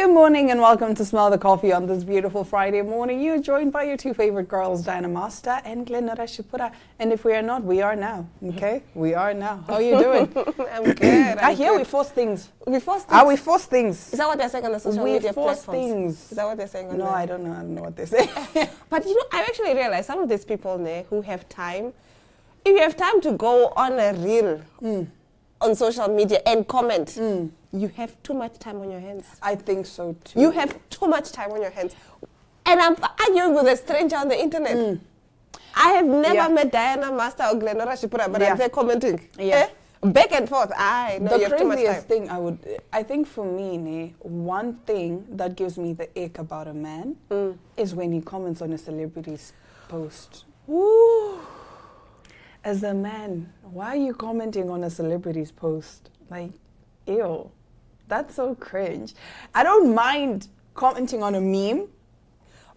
Good morning and welcome to Smell the Coffee on this beautiful Friday morning. You're joined by your two favorite girls, Diana Master and Glenora Shipura. And if we are not, we are now. Okay? We are now. How are you doing? I'm good. I hear we force things. We force things. We force things. Is that what they're saying on the social media platforms? We force things. Is that what they're saying on No, the... I don't know what they say. But you know, I actually realized some of these people there who have time, if you have time to go on a reel on social media and comment, you have too much time on your hands. I think so too. You have too much time on your hands. And I'm arguing with a stranger on the internet. I have never met Diana Master or Glenora Shipura, but I'm there commenting. Yeah. Back and forth. No, the you have too much time. craziest thing I think for me, one thing that gives me the ick about a man is when he comments on a celebrity's post. Ooh. As a man, why are you commenting on a celebrity's post? Like, ew, that's so cringe. I don't mind commenting on a meme.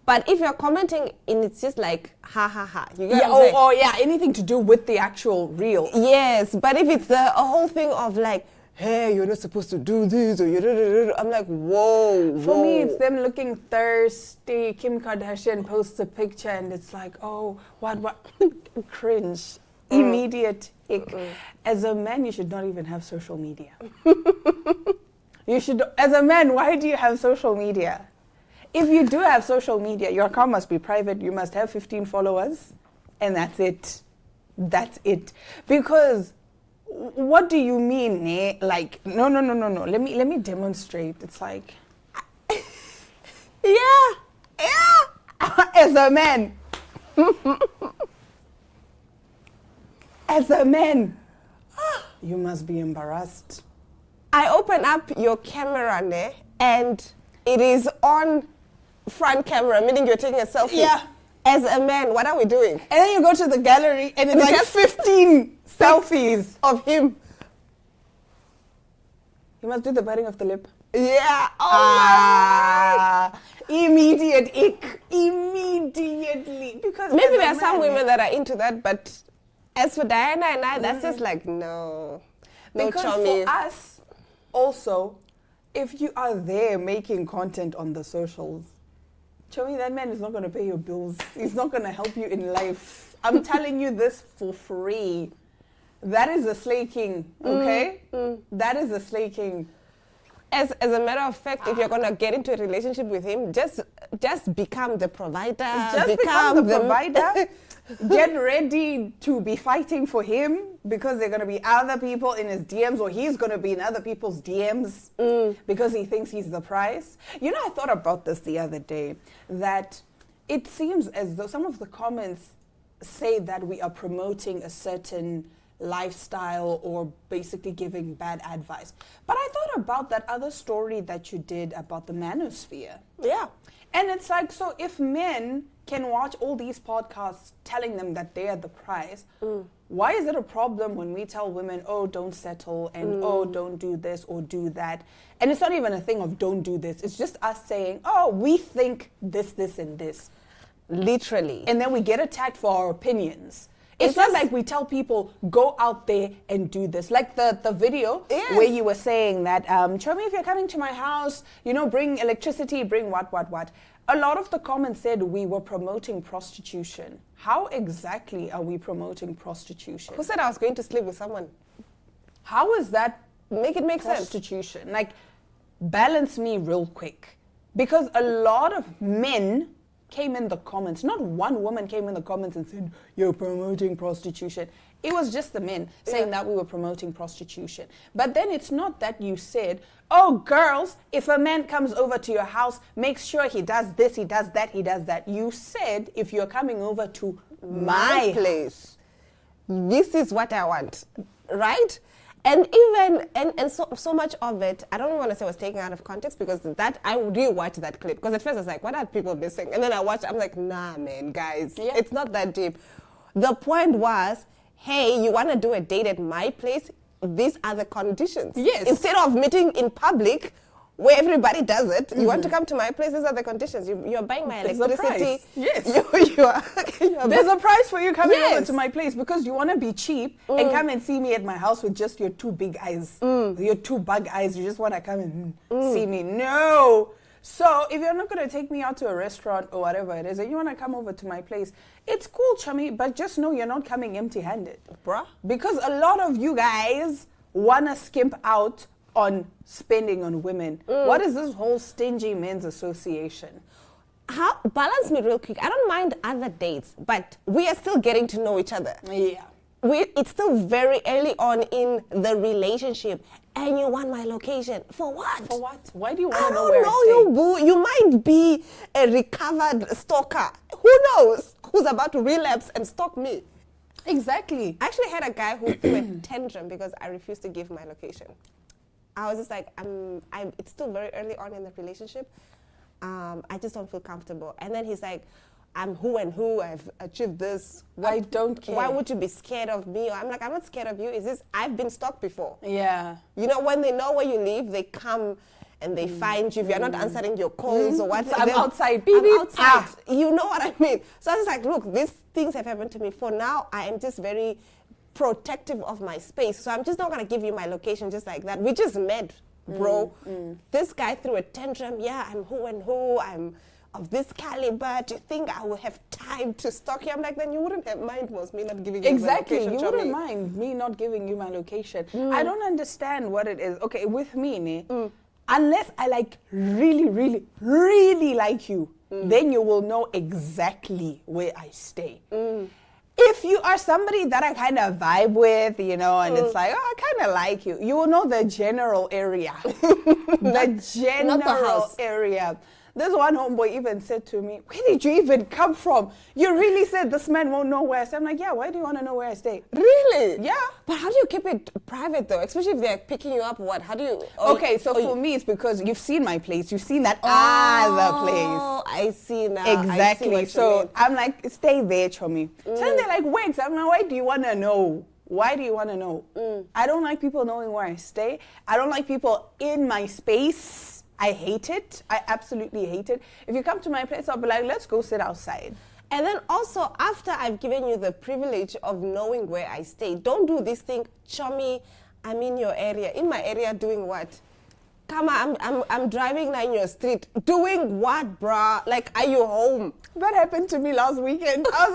But if you're commenting and it's just like, ha ha ha. You get what I'm saying? Or anything to do with the actual reel. Yes, but if it's a whole thing of like, hey, you're not supposed to do this, or I'm like, whoa. For me, it's them looking thirsty. Kim Kardashian posts a picture and it's like, oh, what? Cringe. Immediate ick. As a man, you should not even have social media. You should, as a man, why do you have social media? If you do have social media, your account must be private. You must have 15 followers, and that's it. That's it. Because what do you mean? Like, no. Let me demonstrate. It's like, yeah. As a man. As a man, you must be embarrassed. I open up your camera and it is on front camera, meaning you're taking a selfie. Yeah. As a man, what are we doing? And then you go to the gallery and it's like 15 selfies of him. You must do the biting of the lip. Yeah. Oh immediate ick. Immediately. Because maybe there are some women that are into that, but as for Diana and I, that's just like, no. Because chummy. for us, also, if you are there making content on the socials, Chummy, that man is not going to pay your bills. He's not going to help you in life. I'm telling you this for free. That is a slay king, okay? That is a slay king. As a matter of fact, if you're going to get into a relationship with him, just become the provider. Just become the provider. Get ready to be fighting for him because there are going to be other people in his DMs, or he's going to be in other people's DMs because he thinks he's the prize. You know, I thought about this the other day, that it seems as though some of the comments say that we are promoting a certain lifestyle or basically giving bad advice. But I thought about that other story that you did about the manosphere. Yeah. And it's like, so if men can watch all these podcasts telling them that they are the prize, why is it a problem when we tell women, oh, don't settle, and oh, don't do this or do that? And it's not even a thing of don't do this. It's just us saying, oh, we think this, and this. Literally. And then we get attacked for our opinions. It's not like we tell people, go out there and do this. Like the video where you were saying that, show me if you're coming to my house, bring electricity, bring what. A lot of the comments said we were promoting prostitution. How exactly are we promoting prostitution? Who said I was going to sleep with someone? How is that make sense? Prostitution. Like, balance me real quick. Because a lot of men came in the comments. Not one woman came in the comments and said, you're promoting prostitution. It was just the men saying that we were promoting prostitution. But then it's not that you said, oh, girls, if a man comes over to your house, make sure he does this, he does that, he does that. You said, if you're coming over to my place, this is what I want, right? And even, and so much of it, I don't want to say was taken out of context, because that, I rewatched that clip. Because at first I was like, what are people missing? And then I watched, I'm like, nah, man, guys, it's not that deep. The point was, hey, you want to do a date at my place? These are the conditions. Yes. Instead of meeting in public, where everybody does it. You want to come to my place, these are the conditions. You're buying my There's a electricity. price. Yes. You're There's a price for you coming over Yes. to my place because you want to be cheap and come and see me at my house with just your two big eyes, your two bug eyes. You just want to come and see me. No. So if you're not going to take me out to a restaurant or whatever it is, and you want to come over to my place, it's cool, chummy, but just know you're not coming empty-handed. Bruh. Because a lot of you guys want to skimp out on spending on women. What is this whole stingy men's association? Balance me real quick. I don't mind other dates, but we are still getting to know each other. Yeah. It's still very early on in the relationship, and you want my location for what? For what? Why do you want I to know don't where know I stay? you, boo. You might be a recovered stalker. Who knows? Who's about to relapse and stalk me? Exactly. I actually had a guy who threw a tantrum because I refused to give my location. I was just like, it's still very early on in the relationship. I just don't feel comfortable. And then he's like, I'm who and who, I've achieved this. I don't care. Why would you be scared of me? I'm like, I'm not scared of you. I've been stalked before. Yeah. You know, when they know where you live, they come and they find you. If you're not answering your calls or what. So I'm they'll- outside. Beep, I'm beep. outside. Ah. You know what I mean? So I was like, look, these things have happened to me. For now, I am just very protective of my space. So I'm just not going to give you my location just like that. We just met, bro. This guy threw a tantrum. Yeah, I'm who and who. I'm of this caliber. Do you think I will have time to stalk you? I'm like, then you wouldn't have mind was me not giving you Exactly. my location. You wouldn't Chomi. mind me not giving you my location. I don't understand what it is. Okay, with me, unless I like really, really, really like you, then you will know exactly where I stay. If you are somebody that I kind of vibe with, you know, and it's like, oh, I kind of like you, you will know the general area. The general house. area. This one homeboy even said to me, where did you even come from? You really said this man won't know where I stay. I'm like, yeah, why do you want to know where I stay? Really? Yeah. But how do you keep it private though? Especially if they're picking you up, what? How do you? Okay, so for me, it's because you've seen my place. You've seen that other place. Oh, I see now. I see Exactly. what you So mean. I'm like, stay there, Chomi. So then they're like, wait, I'm like, why do you want to know? Why do you want to know? I don't like people knowing where I stay. I don't like people in my space. I hate it. I absolutely hate it. If you come to my place, I'll be like, let's go sit outside. And then also, after I've given you the privilege of knowing where I stay, don't do this thing, Chomi, I'm in your area. In my area doing what? Come on, I'm driving down your street. Doing what, bruh? Like, are you home? That happened to me last weekend. I was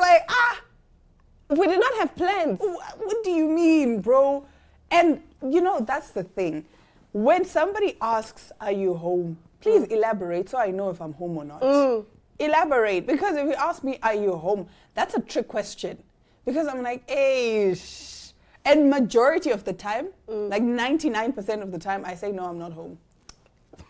like, We did not have plans. what do you mean, bro? And, you know, that's the thing. When somebody asks, are you home? Please elaborate so I know if I'm home or not. Elaborate. Because if you ask me, are you home? That's a trick question. Because I'm like, hey, and majority of the time, like 99% of the time, I say, no, I'm not home.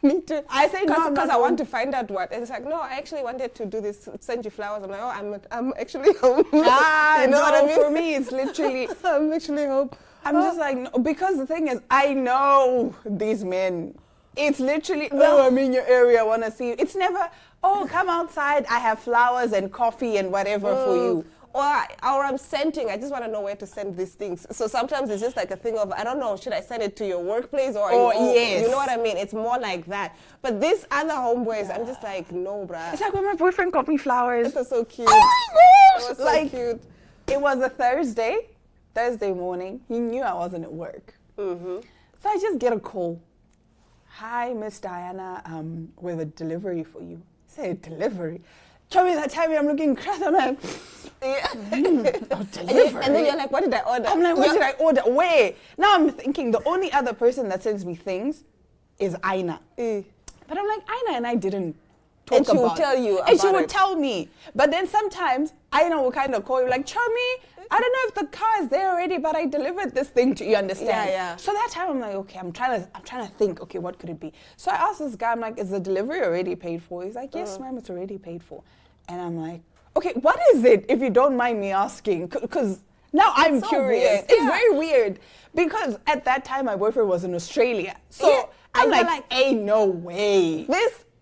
Me too. I say, no, I'm Because not I want home. to find out what. And it's like, no, I actually wanted to do this, send you flowers. I'm like, oh, I'm actually home. Ah, You know no, what I mean? for me, it's literally... I'm actually home. I'm just like, no, because the thing is, I know these men. It's literally, oh, I'm in your area, I want to see you. It's never, oh, come outside, I have flowers and coffee and whatever for you. Or I'm sending, I just want to know where to send these things. So sometimes it's just like a thing of, I don't know, should I send it to your workplace or Yes. You know what I mean? It's more like that. But these other homeboys, I'm just like, no, bruh. It's like when my boyfriend got me flowers. This is so cute. Oh my It gosh! was so Like, cute. it was a Thursday morning. He knew I wasn't at work. So I just get a call. Hi, Miss Diana, we have a delivery for you. I said, delivery? Show me that time I'm looking crap. I'm like, delivery? And then you're like, what did I order? I'm like, what did I order? Wait. Now I'm thinking the only other person that sends me things is Aina. But I'm like, Aina and I didn't talk And she about would tell you And she about would it. tell me. But then sometimes Aina will kind of call you like, Chomi, I don't know if the car is there already, but I delivered this thing to you, understand? Yeah, yeah. So that time I'm like, okay, I'm trying to think, okay, what could it be? So I asked this guy, I'm like, is the delivery already paid for? He's like, yes, ma'am, it's already paid for. And I'm like, okay, what is it, if you don't mind me asking? Because now I'm so curious. weird. It's Yeah. very weird. Because at that time, my boyfriend was in Australia. So Yeah, I'm and you're like, ain't no way.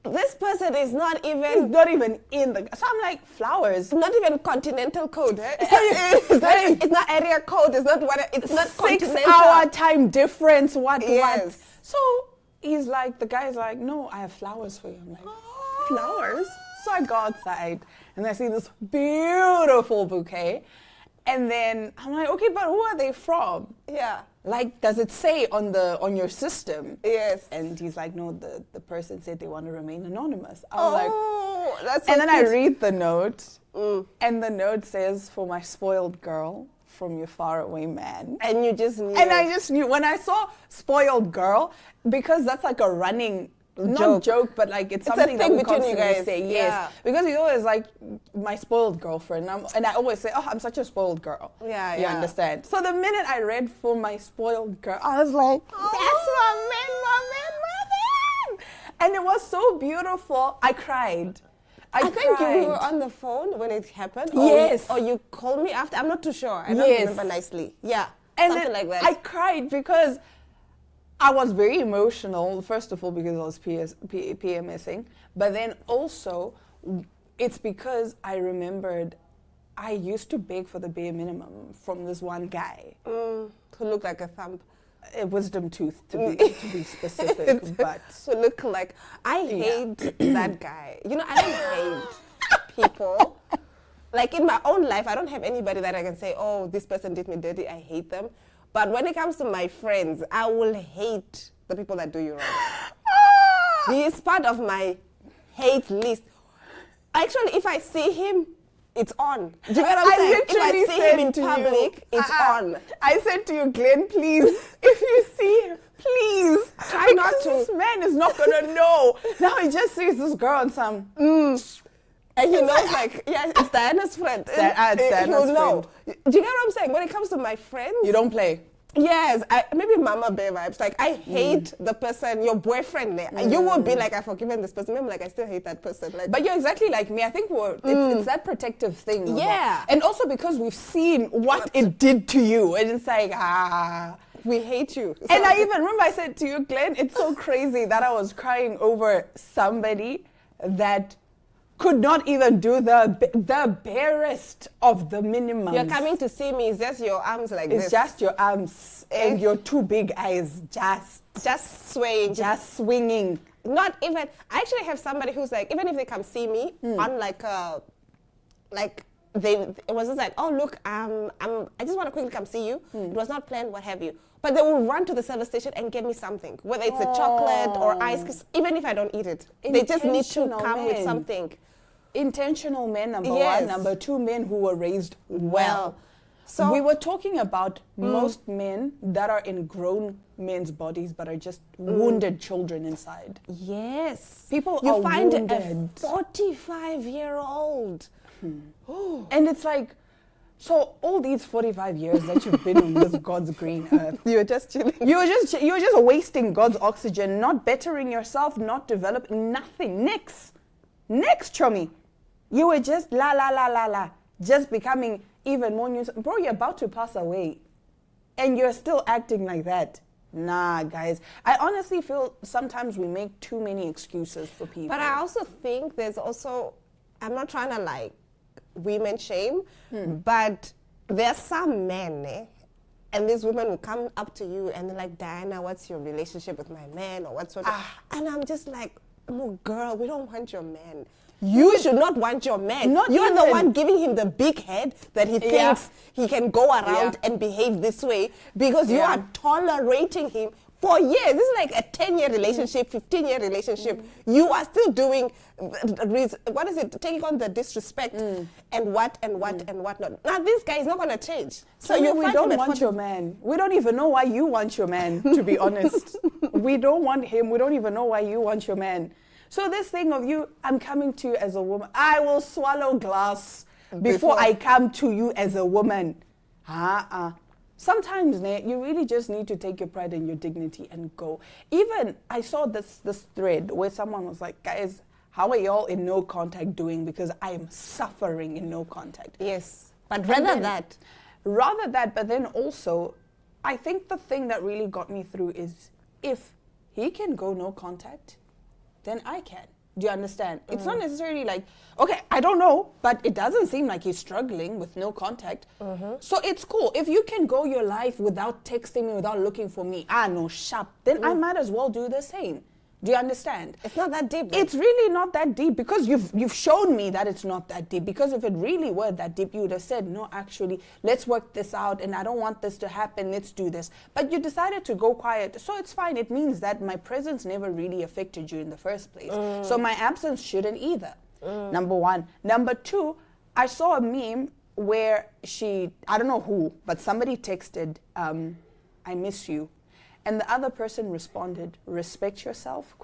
This person is not It's even not even in the... So I'm like, flowers. not even continental code. Eh? Hey. It's not area code. It's not what. It's not 6 continental. hour time difference, what. Yes. So he's like, the guy's like, no, I have flowers for you. I'm like, flowers? So I go outside and I see this beautiful bouquet. And then I'm like, okay, but who are they from? Yeah. Like, does it say on your system? Yes. And he's like, no, the person said they want to remain anonymous. I'm like, Oh, that's so and then I cute. read the note, and the note says, for my spoiled girl from your faraway man. And you just knew. And I just knew when I saw spoiled girl, because that's like a running not joke, but like it's a something that thing we between you constantly guys. say. Yes, Yeah. because he's always like my spoiled girlfriend, and I always say, "Oh, I'm such a spoiled girl." Yeah, you yeah. understand. So the minute I read for my spoiled girl, I was like, "That's my man," and it was so beautiful. I cried. I think cried. you were on the phone when it happened. Yes. Or you called me after. I'm not too sure. I don't Yes. remember nicely. Yeah. And something then like that. I cried because I was very emotional, first of all, because I was PMSing, but then also it's because I remembered I used to beg for the bare minimum from this one guy. Who looked like a thumb. A wisdom tooth, to be specific, but... Who look like... I hate that guy. You know, I don't hate people. Like in my own life, I don't have anybody that I can say, oh, this person did me dirty, I hate them. But when it comes to my friends, I will hate the people that do you wrong. He is part of my hate list. Actually, if I see him, it's on. Do you get what I'm saying? If I see him in public, it's on. I said to you, Glenn, please, if you see him, please. Try because not to. This man is not going to know. Now he just sees this girl and some... And he knows, like, yeah, it's Diana's friend. It's Diana's He'll know. Do you get what I'm saying? When it comes to my friends... You don't play. Yes, maybe Mama Bear vibes. Like, I hate the person, your boyfriend there. You will be like, I've forgiven this person. Maybe like, I still hate that person. Like, but you're exactly like me. I think it's that protective thing. Yeah. And also because we've seen what it did to you. And it's like, we hate you. So and I even remember I said to you, Glenn, it's so crazy that I was crying over somebody that could not even do the barest of the minimum. You're coming to see me, it's just your arms like It's this. just your arms and your two big eyes Just swaying. just swinging. Not even, I actually have somebody who's like, even if they come see me on like it was just like, oh look, I just want to quickly come see you. It was not planned, what have you. But they will run to the service station and get me something, whether it's a chocolate or ice cream, even if I don't eat it. They just need to Intentional come with men. something. Intentional men, number Yes. one. Number two, men who were raised well. So we were talking about most men that are in grown men's bodies but are just wounded children inside. yes, People you are find wounded. a 45-year-old. And it's like, so all these 45 years that you've been on this God's green earth, You're just chilling. you're just wasting God's oxygen, not bettering yourself, not developing, nothing. Next, chummy. You were just just becoming even more new. Bro, you're about to pass away and you're still acting like that. Nah, guys. I honestly feel sometimes we make too many excuses for people. But I also think there's also, I'm not trying to like women shame, but there's some men, and these women will come up to you and they're like, Diana, what's your relationship with my man? Or what's and I'm just like, oh girl, we don't want your man. You should not want your man. You're the one giving him the big head that he thinks he can go around and behave this way because you are tolerating him for years. This is like a 10-year relationship, 15-year relationship. You are still doing, what is it, taking on the disrespect and what not. Now, this guy is not going to change. So we don't want your man. We don't even know why you want your man, to be honest. We don't want him. We don't even know why you want your man. So this thing of you, I'm coming to you as a woman. I will swallow glass before I come to you as a woman. Sometimes, you really just need to take your pride and your dignity and go. Even, I saw this thread where someone was like, guys, how are y'all in no contact doing? Because I am suffering in no contact. Yes, but rather that, but then also, I think the thing that really got me through is if he can go no contact, then I can. Do you understand? It's not necessarily like, okay, I don't know, but it doesn't seem like he's struggling with no contact. So it's cool. If you can go your life without texting me, without looking for me, no sharp, then I might as well do the same. Do you understand? It's not that deep. Then. It's really not that deep because you've shown me that it's not that deep. Because if it really were that deep, you would have said, no, actually, let's work this out and I don't want this to happen. Let's do this. But you decided to go quiet. So it's fine. It means that my presence never really affected you in the first place. So my absence shouldn't either. Number one. Number two, I saw a meme where I don't know who, but somebody texted, I miss you. And the other person responded, respect yourself, ?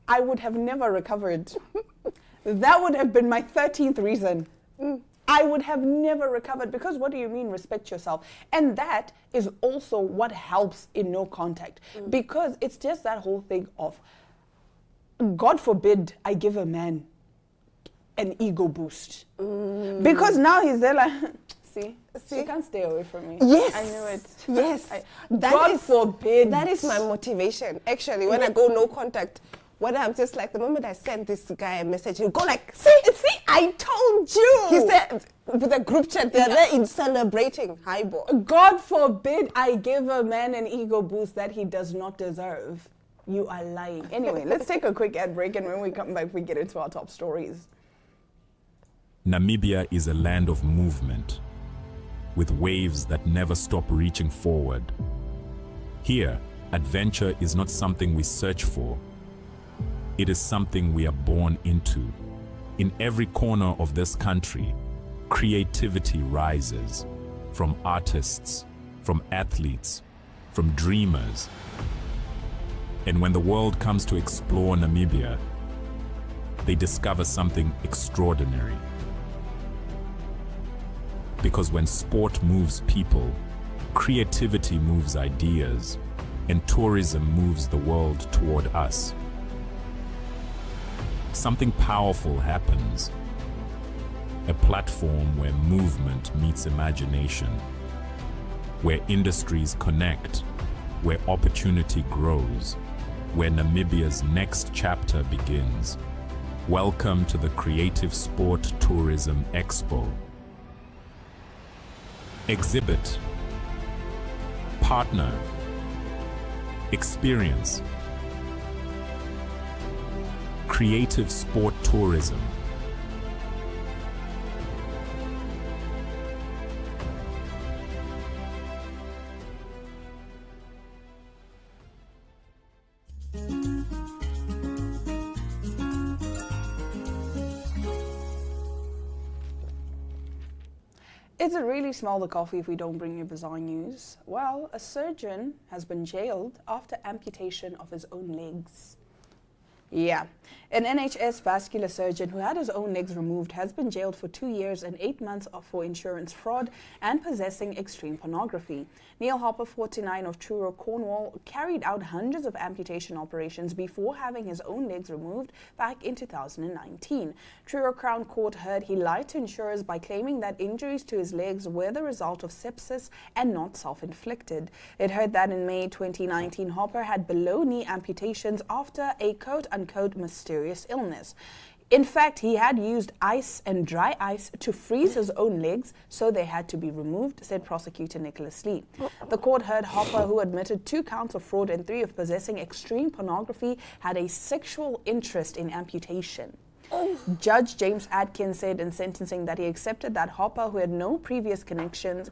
I would have never recovered. That would have been my 13th reason. I would have never recovered because what do you mean respect yourself? And that is also what helps in no contact because it's just that whole thing of, God forbid I give a man an ego boost. Because now he's there like, see, she can't stay away from me. Yes. I knew it. Yes. God forbid. That is my motivation. Actually, when I go no contact, when I'm just like, the moment I send this guy a message, he'll go like, see, I told you. He said, with a group chat, they're there in celebrating. Hi, boy. God forbid I give a man an ego boost that he does not deserve. You are lying. Anyway, let's take a quick ad break and when we come back, we get into our top stories. Namibia is a land of movement, with waves that never stop reaching forward. Here, adventure is not something we search for. It is something we are born into. In every corner of this country, creativity rises. From artists, from athletes, from dreamers. And when the world comes to explore Namibia, they discover something extraordinary. Because when sport moves people, creativity moves ideas, and tourism moves the world toward us. Something powerful happens. A platform where movement meets imagination, where industries connect, where opportunity grows, where Namibia's next chapter begins. Welcome to the Creative Sport Tourism Expo. Exhibit, partner, experience. Creative Sport Tourism. Is it really smell the coffee if we don't bring you bizarre news? Well, a surgeon has been jailed after amputation of his own legs. Yeah. An NHS vascular surgeon who had his own legs removed has been jailed for 2 years and 8 months for insurance fraud and possessing extreme pornography. Neil Hopper, 49, of Truro, Cornwall, carried out hundreds of amputation operations before having his own legs removed back in 2019. Truro Crown Court heard he lied to insurers by claiming that injuries to his legs were the result of sepsis and not self-inflicted. It heard that in May 2019, Hopper had below-knee amputations after a quote-unquote mysterious illness. In fact, he had used ice and dry ice to freeze his own legs, so they had to be removed, said prosecutor Nicholas Lee. The court heard Hopper, who admitted 2 counts of fraud and 3 of possessing extreme pornography, had a sexual interest in amputation. Judge James Atkins said in sentencing that he accepted that Hopper, who had no previous convictions,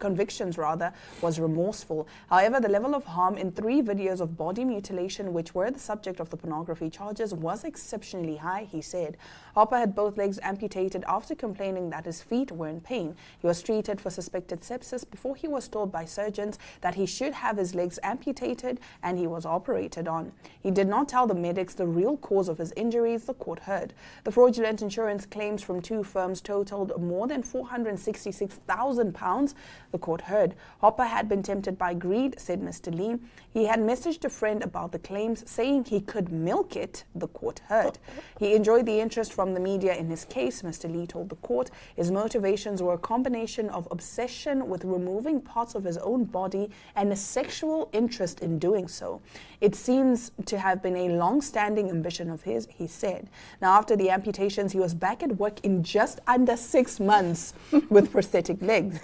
was remorseful. However, the level of harm in 3 videos of body mutilation, which were the subject of the pornography charges, was exceptionally high, he said. Hopper had both legs amputated after complaining that his feet were in pain. He was treated for suspected sepsis before he was told by surgeons that he should have his legs amputated, and he was operated on. He did not tell the medics the real cause of his injuries, the court heard. The fraudulent insurance claims from two firms totaled more than £466,000, the court heard. Hopper had been tempted by greed, said Mr. Lee. He had messaged a friend about the claims, saying he could milk it, the court heard. He enjoyed the interest from the media in his case, Mr. Lee told the court. His motivations were a combination of obsession with removing parts of his own body and a sexual interest in doing so. It seems to have been a long-standing ambition of his, he said. Now, after the amputations, he was back at work in just under 6 months with prosthetic legs.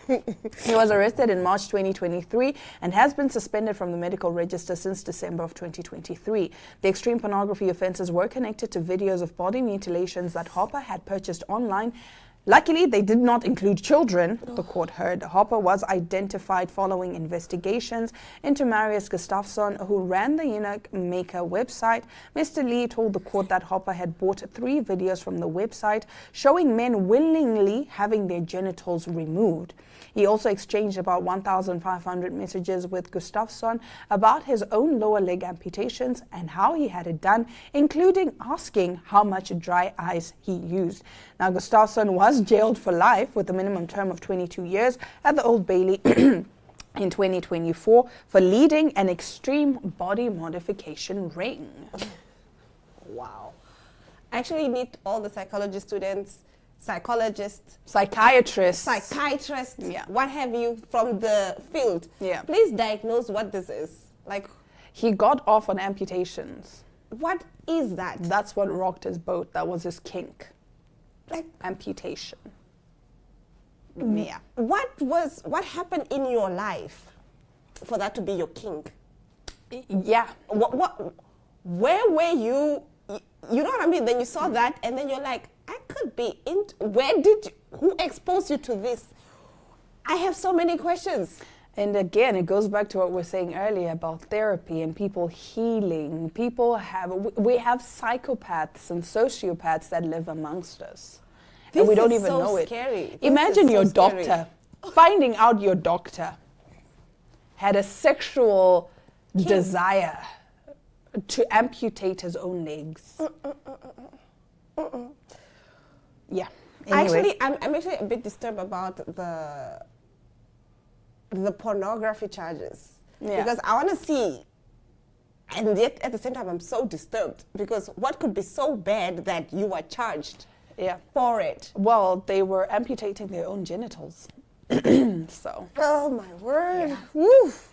He was arrested in March 2023 and has been suspended from the medical register since December of 2023. The extreme pornography offences were connected to videos of body mutilations that Hopper had purchased online. Luckily, they did not include children, the court heard. Hopper was identified following investigations into Marius Gustafsson, who ran the Eunuch Maker website. Mr. Lee told the court that Hopper had bought 3 videos from the website showing men willingly having their genitals removed. He also exchanged about 1,500 messages with Gustafsson about his own lower leg amputations and how he had it done, including asking how much dry ice he used. Now, Gustafsson was jailed for life with a minimum term of 22 years at the Old Bailey in 2024 for leading an extreme body modification ring. Wow. I actually need all the psychology students, psychologists, Psychiatrists. psychiatrists, what have you, from the field. Yeah. Please diagnose what this is. Like, He got off on amputations. what is that? That's what rocked his boat. That was his kink. Like, Amputation. yeah. What happened in your life for that to be your kink? Yeah. Where were you? You know what I mean? Then you saw that, and then you're like, I could be into. Who exposed you to this? I have so many questions. And again, it goes back to what we were saying earlier about therapy and people healing. We have psychopaths and sociopaths that live amongst us. And we don't even know it. Scary. Imagine your This is so scary. doctor, finding out your doctor had a sexual desire to amputate his own legs. Yeah. Anyway. I'm actually a bit disturbed about the pornography charges. Yeah. Because I want to see, and yet at the same time I'm so disturbed, because what could be so bad that you are charged for it? Well, they were amputating their own genitals. So. Oh my word. Woof.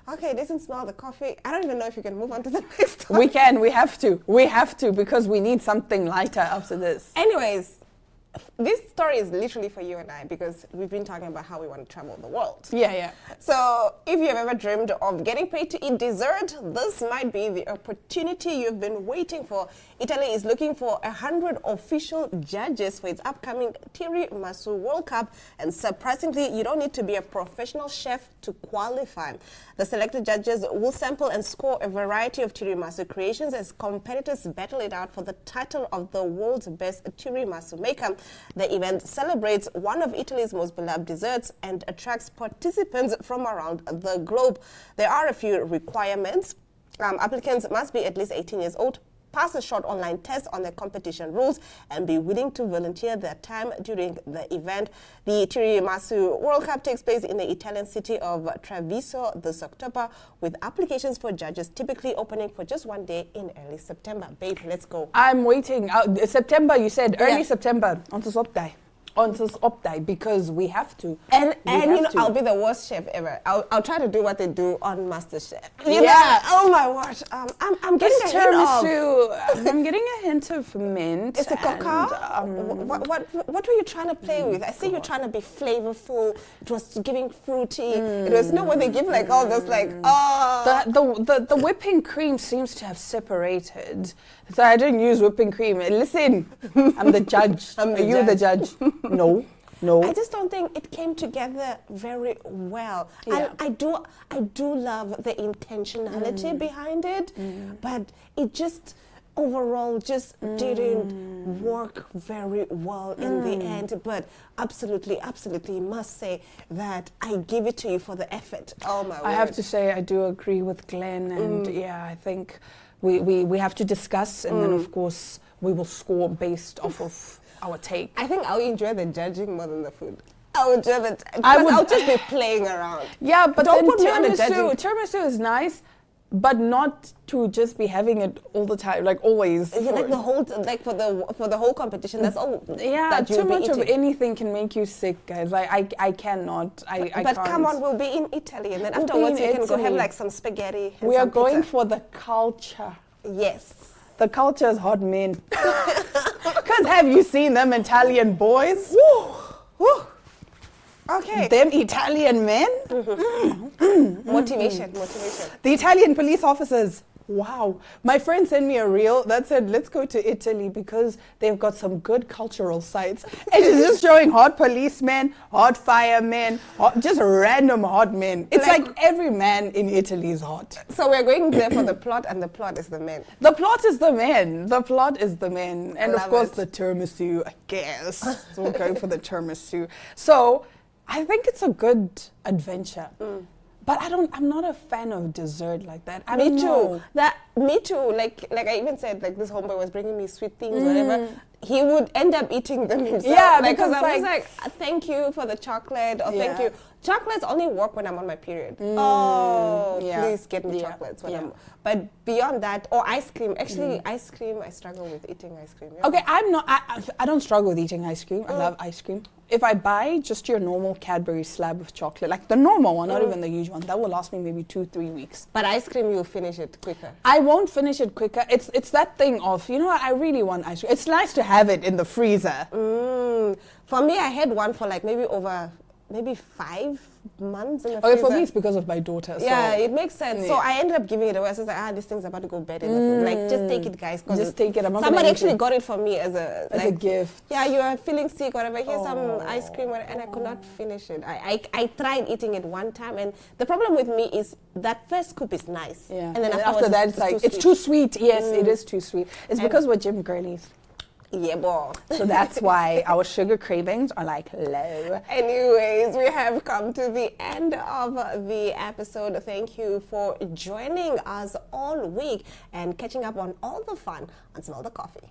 Okay, it doesn't smell the coffee. I don't even know if you can move on to the next topic. We have to, because we need something lighter after this. Anyways, this story is literally for you and I, because we've been talking about how we want to travel the world. Yeah. So if you have ever dreamed of getting paid to eat dessert, this might be the opportunity you've been waiting for. Italy is looking for 100 official judges for its upcoming Tiramisu World Cup, and surprisingly, you don't need to be a professional chef to qualify. The selected judges will sample and score a variety of tiramisu creations as competitors battle it out for the title of the world's best tiramisu maker. The event celebrates one of Italy's most beloved desserts and attracts participants from around the globe. There are a few requirements. Applicants must be at least 18 years old, pass a short online test on the competition rules, and be willing to volunteer their time during the event. The Tiramisu World Cup takes place in the Italian city of Treviso this October, with applications for judges typically opening for just one day in early September. Babe, let's go. I'm waiting. September, you said early Yeah. September. On to Optai, because we have to. And We you have know, to. I'll be the worst chef ever. I'll try to do what they do on MasterChef. You Yeah. know? Oh my word. I'm getting This a hint of. tiramisu, I'm getting a hint of mint. Is it cacao? and, What were you trying to play with? I see you trying to be flavorful. It was giving fruity. It was when they give like all this like The whipping cream seems to have separated. So I didn't use whipping cream. Listen, I'm the judge. I'm the Are you the judge? No. I just don't think it came together very well. Yeah. I do love the intentionality behind it, but it just overall just didn't work very well in the end. But absolutely must say that I give it to you for the effort. Oh my word. I have to say I do agree with Glenn, and I think we have to discuss, and then of course we will score based off of our take. I think I'll enjoy the judging more than the food. I would enjoy it because I would- I'll just be playing around. Yeah, but Don't then put me on a judging. tiramisu is nice, but not to just be having it all the time, like always. Yeah, like the whole, like for the whole competition. That's all. Yeah, that too you'll be much of eating. anything can make you sick, guys. Like I cannot. I But can't. come on, we'll be in Italy, and then We'll be afterwards in you can go have Italy. like some spaghetti. And We are some going pizza. for the culture. Yes. The culture is hot men. Because have you seen them Italian boys? Woo. Woo. Okay. Them Italian men? Motivation. The Italian police officers. Wow. My friend sent me a reel that said, let's go to Italy because they've got some good cultural sites. And she's just showing hot policemen, hot firemen, just random hot men. It's like every man in Italy is hot. So we're going there for the plot, and the plot is the men. The plot is the men. The plot is the men. And of Love course it. the tiramisu, I guess. So we'll go for the tiramisu. So I think it's a good adventure. But I'm not a fan of dessert like that. I Me don't know. too. Me too. Like I even said, like this homeboy was bringing me sweet things, whatever. He would end up eating them himself. Yeah, like, because I was like, thank you for the chocolate, or thank Yeah. you. Chocolates only work when I'm on my period. Oh, yeah. please get me Yeah. chocolates when Yeah. I'm. But beyond that, or ice cream. Actually, ice cream, I struggle with eating ice cream. Yeah. Okay, I don't struggle with eating ice cream. I love ice cream. If I buy just your normal Cadbury slab of chocolate, like the normal one, not even the huge one, that will last me maybe 2-3 weeks. But ice cream, you'll finish it quicker. I won't finish it quicker. It's that thing of, you know what, I really want ice cream. It's nice to have it in the freezer. For me, I had one for like maybe 5 months in the Okay, freezer. for me it's because of my daughter. So Yeah, it makes sense. So Yeah. I ended up giving it away. I was like, this thing's about to go bad in the food. Like, just take it, guys. 'Cause Just take it. I'm not somebody gonna eat actually it. got it for me as a as a gift. Yeah, you are feeling sick, whatever. Here's some ice cream, whatever, and I could not finish it. I tried eating it one time, and the problem with me is that first scoop is nice. Yeah. And then after afterwards that, it's like, it's sweet. too sweet. Yes, it is too sweet. It's And- because we're gym girlies. Yeah, boy. So that's why our sugar cravings are like low. Anyways, we have come to the end of the episode. Thank you for joining us all week and catching up on all the fun on Smell the Coffee.